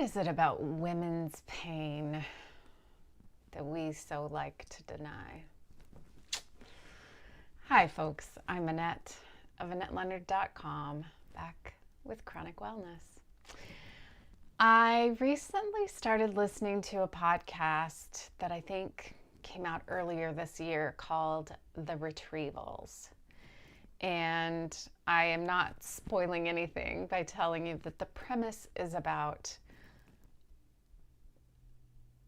What is it about women's pain that we so like to deny? Hi, folks. I'm Annette of AnnetteLeonard.com, back with Chronic Wellness. I recently started listening to a podcast that I think came out earlier this year called The Retrievals. And I am not spoiling anything by telling you that the premise is about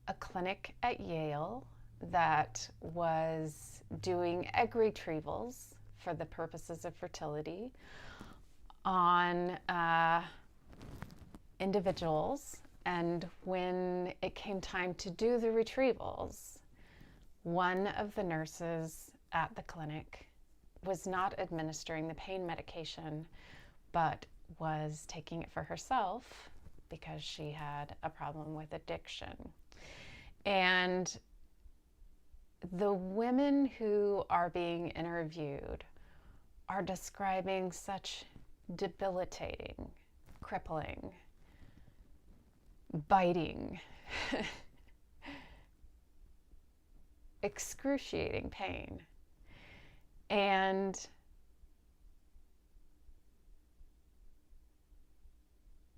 a clinic at Yale that was doing egg retrievals for the purposes of fertility on individuals. And when it came time to do the retrievals, one of the nurses at the clinic was not administering the pain medication, but was taking it for herself because she had a problem with addiction. And the women who are being interviewed are describing such debilitating, crippling, biting, excruciating pain. And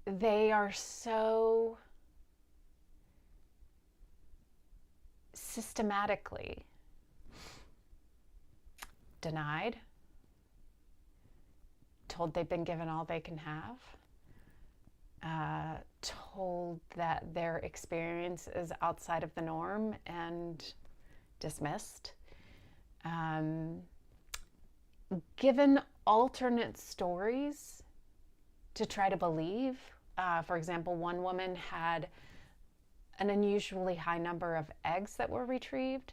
they are so systematically denied, told they've been given all they can have, told that their experience is outside of the norm and dismissed, given alternate stories to try to believe. For example, one woman had an unusually high number of eggs that were retrieved.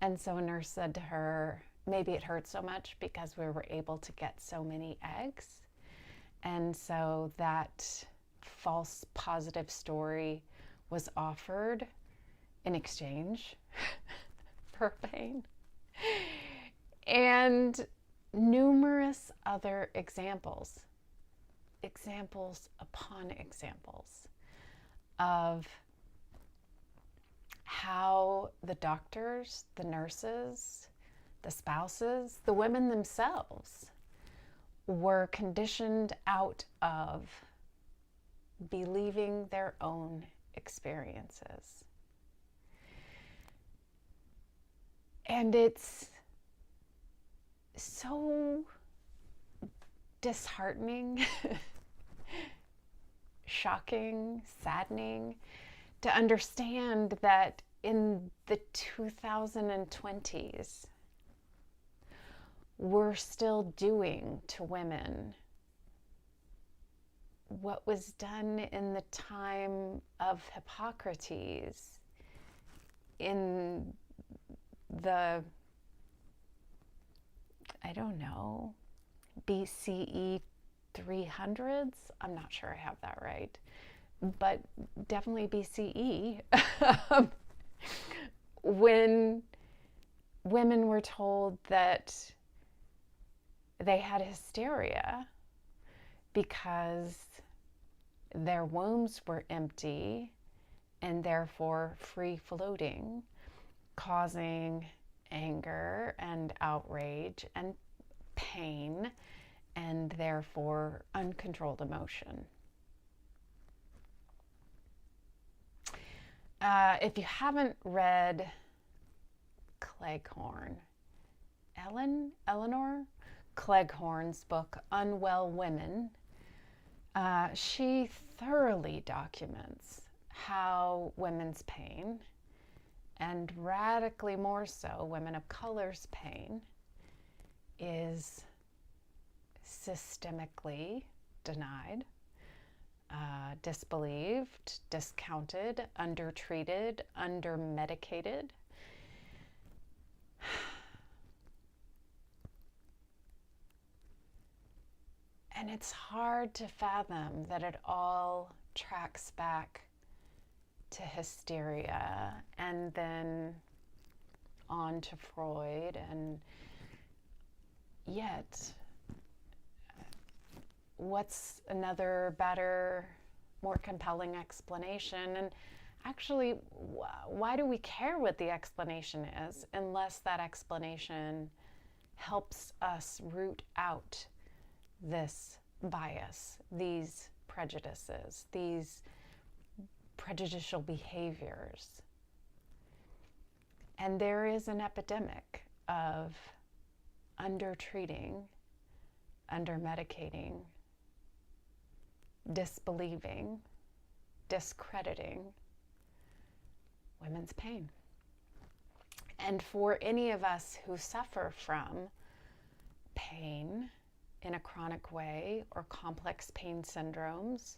And so a nurse said to her, maybe it hurt so much because we were able to get so many eggs. And so that false positive story was offered in exchange for pain. And numerous other examples upon examples of how the doctors, the nurses, the spouses, the women themselves were conditioned out of believing their own experiences. And it's so disheartening, shocking, saddening to understand that in the 2020s, we're still doing to women what was done in the time of Hippocrates in the, BCE 300s. I'm not sure I have that right, but definitely BCE, when women were told that they had hysteria because their wombs were empty and therefore free floating, causing anger and outrage and pain and therefore uncontrolled emotion. If you haven't read Eleanor Cleghorn's book, Unwell Women, she thoroughly documents how women's pain, and radically more so women of color's pain, is systemically denied, disbelieved, discounted, undertreated, undermedicated. And it's hard to fathom that it all tracks back to hysteria and then on to Freud, and yet what's another better more compelling explanation. And actually, why do we care what the explanation is unless that explanation helps us root out this bias, these prejudices, these prejudicial behaviors? And there is an epidemic of under-treating, under-medicating, disbelieving, discrediting women's pain. And for any of us who suffer from pain in a chronic way or complex pain syndromes,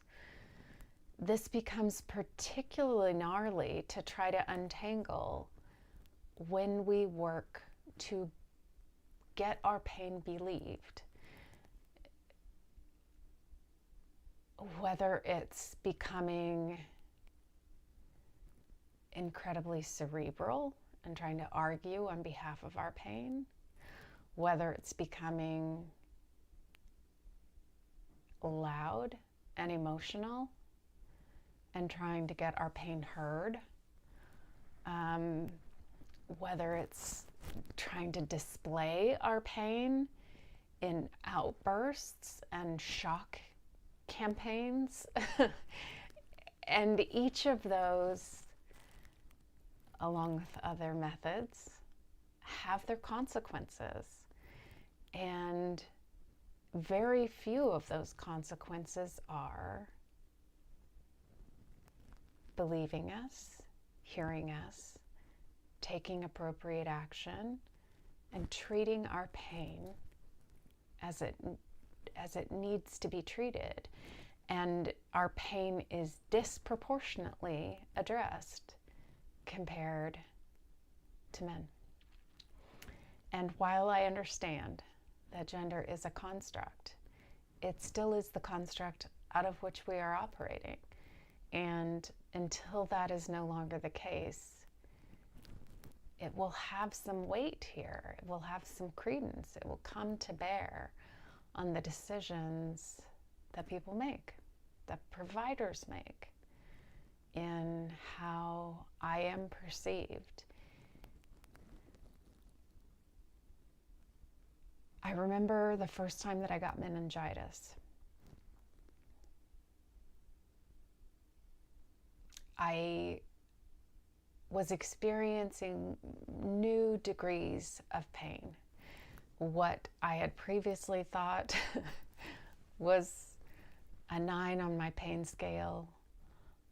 this becomes particularly gnarly to try to untangle when we work to get our pain believed. Whether it's becoming incredibly cerebral and trying to argue on behalf of our pain, whether it's becoming loud and emotional and trying to get our pain heard, whether it's trying to display our pain in outbursts and shock campaigns. And each of those, along with other methods, have their consequences. And very few of those consequences are believing us, hearing us, taking appropriate action, and treating our pain as it needs to be treated. And our pain is disproportionately addressed compared to men. And while I understand that gender is a construct, it still is the construct out of which we are operating. And until that is no longer the case, it will have some weight here. It will have some credence. It will come to bear on the decisions that people make, that providers make, in how I am perceived. I remember the first time that I got meningitis. I was experiencing new degrees of pain. What I had previously thought was a 9 on my pain scale,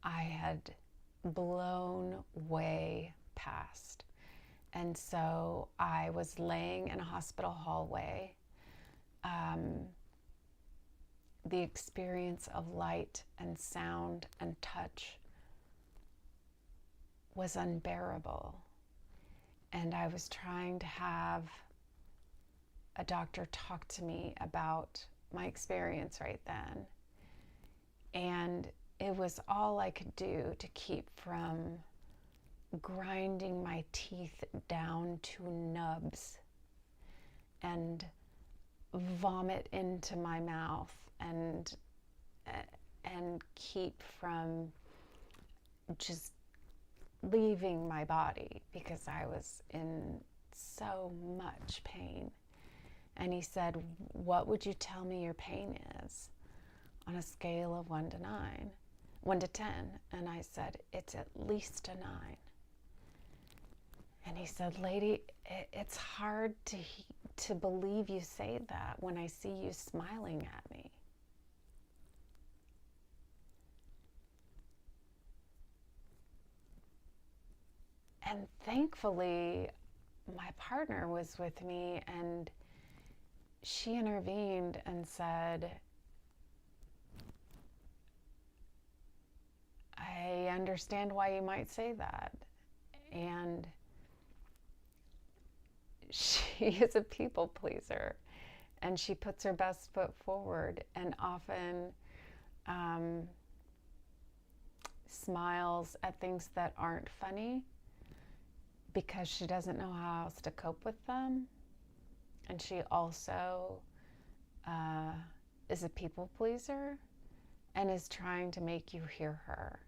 I had blown way past. And so I was laying in a hospital hallway. The experience of light and sound and touch was unbearable. And I was trying to have a doctor talk to me about my experience right then. And it was all I could do to keep from grinding my teeth down to nubs and vomit into my mouth and keep from just leaving my body because I was in so much pain. And he said, "What would you tell me your pain is on a scale of 1 to 10? And I said, "It's at least a 9. And he said, "Lady, it's hard to believe you say that when I see you smiling at me." And thankfully, my partner was with me, and she intervened and said, "I understand why you might say that." And she is a people pleaser, and she puts her best foot forward and often smiles at things that aren't funny because she doesn't know how else to cope with them. And she also is a people pleaser, and is trying to make you hear her.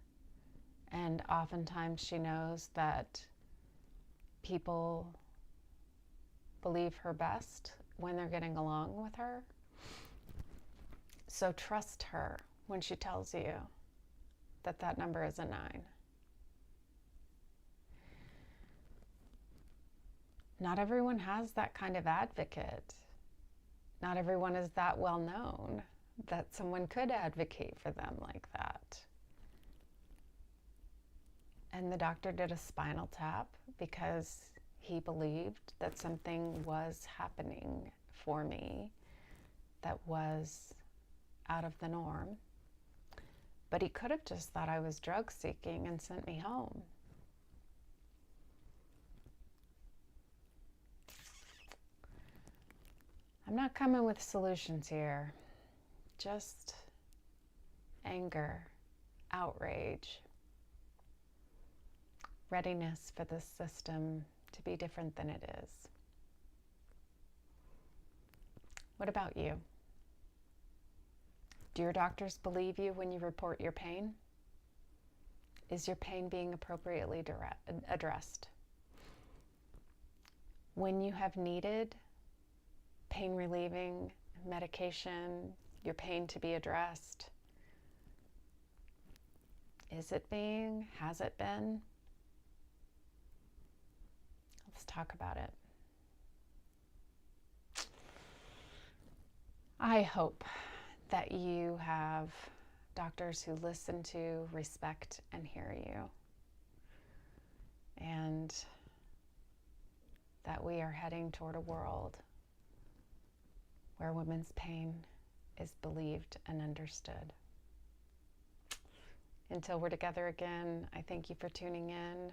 And oftentimes she knows that people believe her best when they're getting along with her. So trust her when she tells you that that number is a 9. Not everyone has that kind of advocate. Not everyone is that well known that someone could advocate for them like that. And the doctor did a spinal tap because he believed that something was happening for me that was out of the norm. But he could have just thought I was drug seeking and sent me home. I'm not coming with solutions here, just anger, outrage, readiness for this system to be different than it is. What about you? Do your doctors believe you when you report your pain? Is your pain being appropriately addressed? When you have needed pain relieving medication, your pain to be addressed, is it being? Has it been? Let's talk about it. I hope that you have doctors who listen to, respect, and hear you. And that we are heading toward a world where women's pain is believed and understood. Until we're together again, I thank you for tuning in.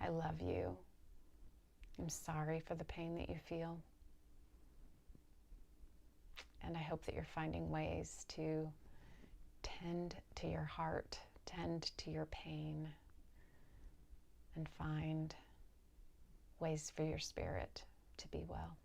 I love you. I'm sorry for the pain that you feel. And I hope that you're finding ways to tend to your heart, tend to your pain, and find ways for your spirit to be well.